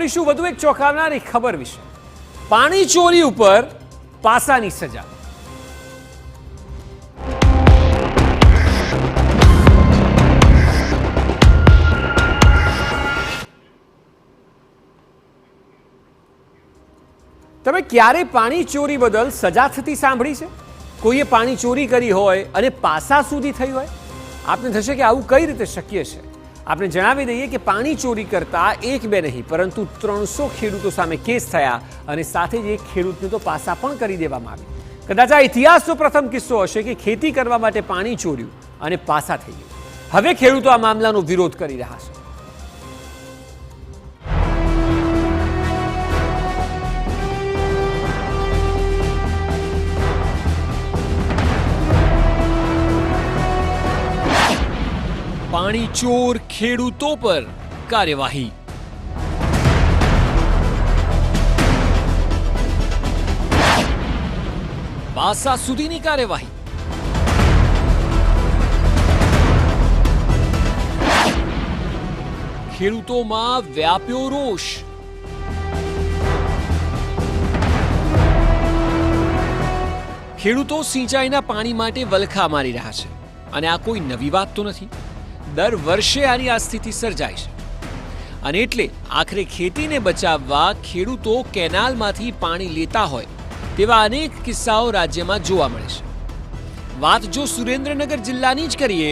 જાણીશું વધુ એક ચોંકાવનારી ખબર વિશે। પાણી ચોરી ઉપર પાસાની સજા। તમે ક્યારે પાણી ચોરી બદલ સજા થતી સાંભળી છે? કોઈએ પાણી ચોરી કરી હોય અને પાસા સુધી થઈ હોય? આપને થશે કે આવું કઈ રીતે શક્ય છે? આપણે જણાવી દઈએ કે પાણી ચોરી કરતા એક બે નહીં પરંતુ 300 ખેડૂતો સામે કેસ થયા અને સાથે જ એક ખેડૂતને તો પાસા પણ કરી દેવામાં આવી। કદાચ આ ઇતિહાસનો પ્રથમ કિસ્સો હશે કે ખેતી કરવા માટે પાણી ચોર્યું અને પાસા થઈ ગયું। હવે ખેડૂતો આ મામલાનો વિરોધ કરી રહ્યા છે। પાણી ચોર ખેડૂતો પર કાર્યવાહી। પાસા સુધીની કાર્યવાહી। ખેડૂતોમાં વ્યાપ્યો રોષ। ખેડૂતો સિંચાઈના પાણી માટે વલખા મારી રહ્યા છે અને આ કોઈ નવી વાત તો નથી। દર વર્ષે આની આ સ્થિતિ સર્જાય છે અને એટલે આખરે ખેતીને બચાવવા ખેડૂતો કેનાલમાંથી પાણી લેતા હોય તેવા અનેક કિસ્સાઓ રાજ્યમાં જોવા મળે છે। વાત જો સુરેન્દ્રનગર જિલ્લાની જ કરીએ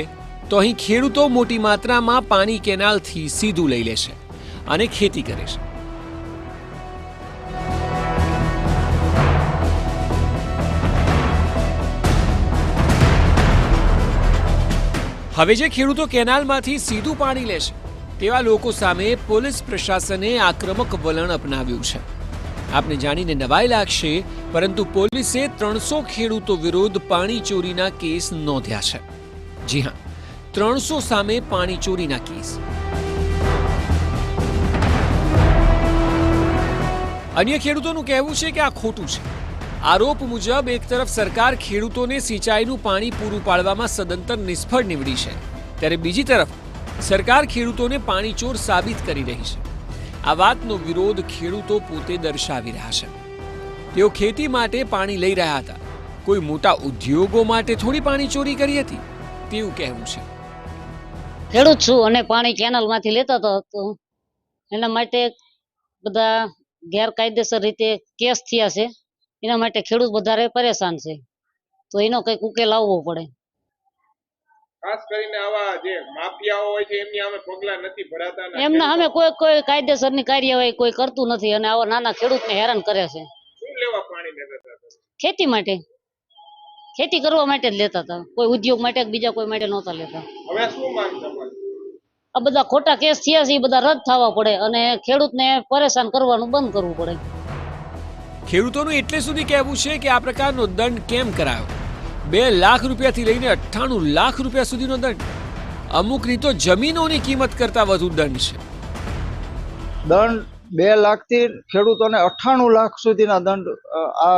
તો અહીં ખેડૂતો મોટી માત્રામાં પાણી કેનાલથી સીધું લઈ લે છે અને ખેતી કરે છે। હવે જે ખેડૂતો કેનાલમાંથી સીધું પાણી લે છે તેવા લોકો સામે પોલીસ પ્રશાસને આક્રમક વલણ અપનાવ્યું છે। આપને જાણીને નવાઈ લાગશે પરંતુ પોલીસે 300 ખેડૂતો વિરુદ્ધ પાણી ચોરીના કેસ નોંધ્યા છે। જી હા, 300 સામે પાણી ચોરીના કેસ। અન્ય ખેડૂતોનું કહેવું છે કે આ ખોટું છે। આરોપ મુજબ એક તરફ સરકાર ખેડૂતોને સિંચાઈનું પાણી પૂરું પાડવામાં સદંતર નિષ્ફળ નીવડી છે ત્યારે બીજી તરફ સરકાર ખેડૂતોને પાણી ચોર સાબિત કરી રહી છે। આ વાતનો વિરોધ ખેડૂતો પોતે દર્શાવી રહ્યા છે। તેઓ ખેતી માટે પાણી લઈ રહ્યા હતા, કોઈ મોટા ઉદ્યોગો માટે થોડી પાણી ચોરી કરી હતી તેવું કહેવું છે। ખેડૂત છું અને પાણી કેનાલમાંથી લેતા હતા તો એના માટે બધા ગેરકાયદેસર રીતે કેસ થયા છે। એના માટે ખેડૂત વધારે પરેશાન છે તો એનો કંઈક ઉકેલ આવવો પડે। ખાસ કરીને આવા જે માફિયાઓ હોય છે એમની સામે પગલા નથી ભરાતા ને એમના સામે કોઈ કાયદેસરની કાર્યવાહી કોઈ કરતું નથી અને આવા નાના ખેડૂતને હેરાન કરે છે। શું લેવા પાણી લેતા હતા? ખેતી માટે, ખેતી કરવા માટે જ લેતા હતા, કોઈ ઉદ્યોગ માટે બીજા કોઈ માટે નહોતા લેતા। હવે શું માંગ તમારી? આ બધા ખોટા કેસ થયા છે એ બધા રદ થવા પડે અને ખેડૂતને પરેશાન કરવાનું બંધ કરવું પડે। ખેડૂતોનું એટલે સુધી કહેવું છે કે આ પ્રકારનો દંડ કેમ કરાયો? 2 લાખ રૂપિયાથી લઈને 98 લાખ રૂપિયા સુધીનો દંડ। અમુકની તો જમીનોની કિંમત કરતા વધુ દંડ છે। દંડ 2 લાખથી ખેડૂતોને 98 લાખ સુધીના દંડ આ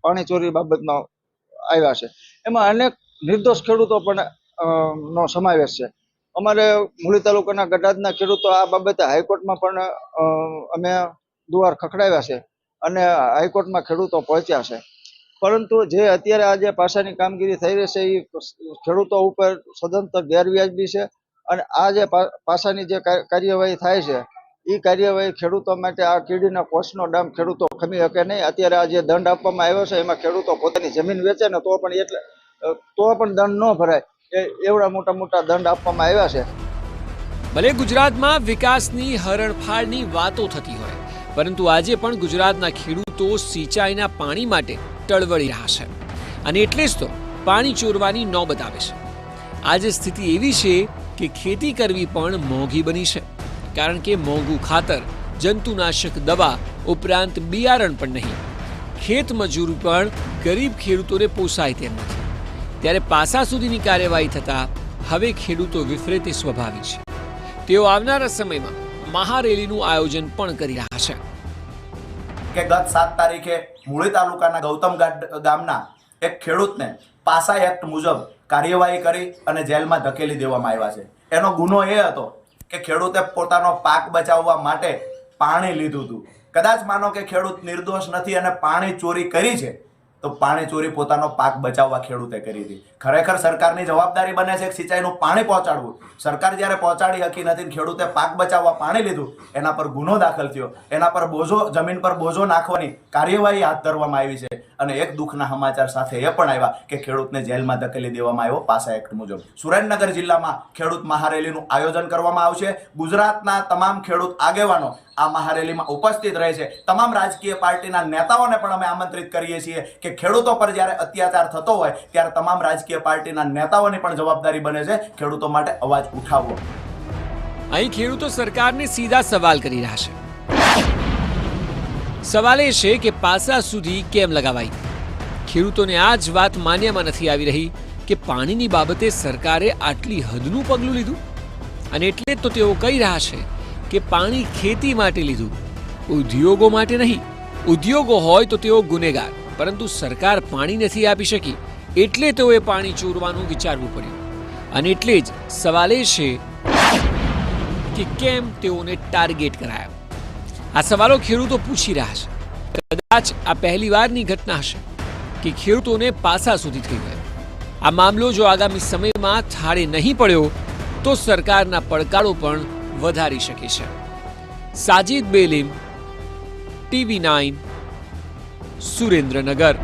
પાણી ચોરી બાબતમાં આવ્યા છે। એમાં અનેક નિર્દોષ ખેડૂતો પણ નો સમાવેશ છે। અમારે મૂળી તાલુકાના ગડાદના ખેડૂતો આ બાબતે હાઈકોર્ટમાં પણ અમે દુવાર ખખડાવ્યા છે અને હાઈકોર્ટમાં ખેડૂતો પહોંચ્યા છે પરંતુ જે અત્યારે આજે પાસાની કામગીરી થઈ રહી છે એ ખેડૂતો ઉપર સદંતર ગેરવ્યાજબી છે અને આ જે પાસાની જે કાર્યવાહી થાય છે એ કાર્યવાહી ખેડૂતો માટે આ કીડીના કોષનો ડામ ખેડૂતો ખમી શકે નહીં। અત્યારે આ જે દંડ આપવામાં આવ્યો છે એમાં ખેડૂતો પોતાની જમીન વેચે ને તો પણ દંડ ન ભરાય એવડા મોટા દંડ આપવામાં આવ્યા છે। ભલે ગુજરાતમાં વિકાસની હરણફાળની વાતો થતી હોય પરંતુ આજે પણ ગુજરાતના ખેડૂતો સિંચાઈના પાણી માટે ટળવળી રહ્યા છે અને એટલે જ તો પાણી ચોરવાની નોબત આવે છે। આજે સ્થિતિ એવી છે કે ખેતી કરવી પણ મોંઘી બની છે કારણ કે મોંઘું ખાતર, જંતુનાશક દવા ઉપરાંત બિયારણ પણ નહીં, ખેત મજૂરી પણ ગરીબ ખેડૂતોને પોસાય તેમ નથી। ત્યારે પાસા સુધીની કાર્યવાહી થતાં હવે ખેડૂતો વિફરે તે સ્વાભાવિક છે। તેઓ આવનારા સમયમાં મહારેલીનું આયોજન પણ કરી રહ્યા છે। કે ગત 7 તારીખે મૂળી તાલુકાના ગૌતમઘાટ ગામના એક ખેડૂતને પાસા એક્ટ મુજબ કાર્યવાહી કરી અને જેલમાં ધકેલી દેવામાં આવ્યા છે। એનો ગુનો એ હતો કે ખેડૂતે પોતાનો પાક બચાવવા માટે પાણી લીધું હતું. કદાચ માનો કે ખેડૂત નિર્દોષ નથી અને પાણી ચોરી કરી છે, તો પાણી ચોરી પોતાનો પાક બચાવવા ખેડૂતે કરી હતી. ખરેખર સરકારની જવાબદારી બને છે કે સિંચાઈનું પાણી પહોંચાડવું. સરકાર જ્યારે પહોંચાડી શકી નથી, ખેડૂતે પાક બચાવવા પાણી લીધું, એના પર ગુનો દાખલ થયો, એના પર બોજો, જમીન પર બોજો નાખવાની કાર્યવાહી હાથ ધરવામાં આવી છે. અને એક દુઃખના સમાચાર સાથે એ પણ આવ્યા કે ખેડૂતને જેલમાં ધકેલી દેવામાં આવ્યો પાસા એક્ટ મુજબ. સુરેન્દ્રનગર જિલ્લામાં ખેડૂત મહારેલીનું આયોજન કરવામાં આવશે. ગુજરાતના તમામ ખેડૂત આગેવાનો આ મહારેલીમાં ઉપસ્થિત રહે છે. તમામ રાજકીય પાર્ટીના નેતાઓને પણ અમે આમંત્રિત કરીએ છીએ કે ખેડૂતો પર જ્યારે અત્યાચાર થતો હોય ત્યારે તમામ રાજકીય પાર્ટીના નેતાઓની પણ જવાબદારી બને છે ખેડૂતો માટે અવાજ ઉઠાવવો. અહીં ખેડૂતો સરકારને સીધા સવાલ કરી રહ્યા છે. સવાલ એ છે કે પાસા સુધી કેમ લગાવાઈ? ખેડૂતોને આ જ વાત માન્યમાં નથી આવી રહી કે પાણીની બાબતે સરકારે આટલી હદનું પગલું લીધું. અને એટલે જ તો તેઓ કહી રહ્યા છે કે પાણી ખેતી માટે લીધું, ઉદ્યોગો માટે નહીં. ઉદ્યોગો હોય તો તેઓ ગુનેગાર, પરંતુ સરકાર પાણી નથી આપી શકી એટલે તેઓએ પાણી ચોરવાનું વિચારવું પડ્યું. અને એટલે જ સવાલ એ છે કે કેમ તેઓને ટાર્ગેટ કરાયા? આ સવાલો ખેડૂતો પૂછી રહ્યા છે. કદાચ આ પહેલીવારની ઘટના હશે કે ખેડૂતોને પાસા સુધી થઈ ગયો. આ મામલો જો આગામી સમયમાં થાળે નહીં પડ્યો તો સરકારના પડકારો પણ વધારી શકે છે. સાજિદ બેલીમ, TV9, સુરેન્દ્રનગર.